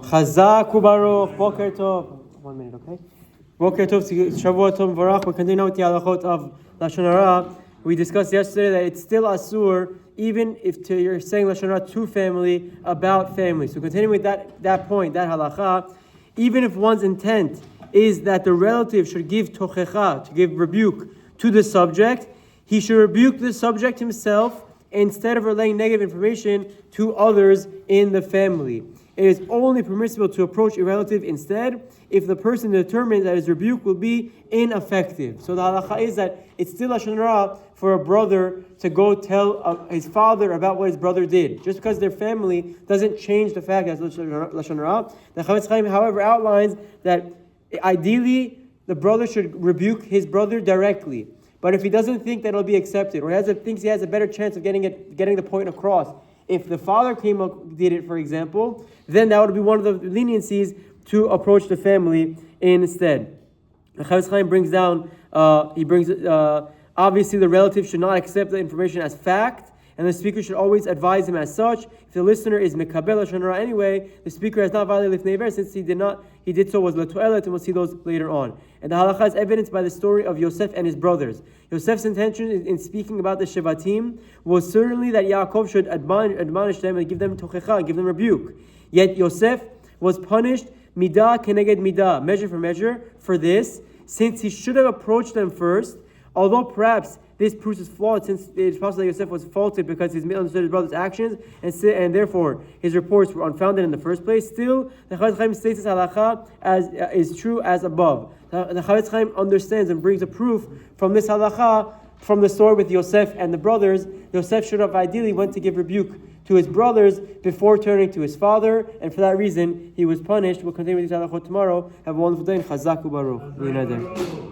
Chazak u'baruch, Boker Tov. 1 minute, okay? Boker Tov, Shavua Tov Varach. We're continuing with the Halachot of Lashon Hara. We discussed yesterday that it's still Assur, even if you're saying Lashon Hara to family, about family. So continuing with that point, that halacha, even if one's intent is that the relative should give tochecha, to give rebuke to the subject, he should rebuke the subject himself instead of relaying negative information to others in the family. It is only permissible to approach a relative instead if the person determines that his rebuke will be ineffective. So the halacha is that it's still Lashon Hara for a brother to go tell his father about what his brother did. Just because they're family doesn't change the fact that it's Lashon Hara. The Chafetz Chaim, however, outlines that ideally the brother should rebuke his brother directly. But if he doesn't think that it'll be accepted, or thinks he has a better chance of getting the point across, if the father did it, for example, then that would be one of the leniencies to approach the family instead. The Chafetz Chaim brings down, obviously the relative should not accept the information as fact, and the speaker should always advise him as such. If the listener is mekabel Lashon Hara anyway, the speaker has not violated lifnei ver, since he did so was le'toelet, and we'll see those later on. And the halacha is evidenced by the story of Yosef and his brothers. Yosef's intention in speaking about the Shevatim was certainly that Yaakov should admonish them and give them tochecha, give them rebuke. Yet Yosef was punished midah keneged midah, measure for measure, for this, since he should have approached them first. Although perhaps this proves is flawed, since it's possible that Yosef was faulted because he misunderstood his brother's actions, and therefore his reports were unfounded in the first place. Still, the Chafetz Chaim states this halacha as is true as above. The Chafetz Chaim understands and brings a proof from this halacha from the story with Yosef and the brothers. Yosef should have ideally went to give rebuke to his brothers before turning to his father, and for that reason he was punished. We'll continue with this halachot tomorrow. Have a wonderful day. Chazak u'baruch.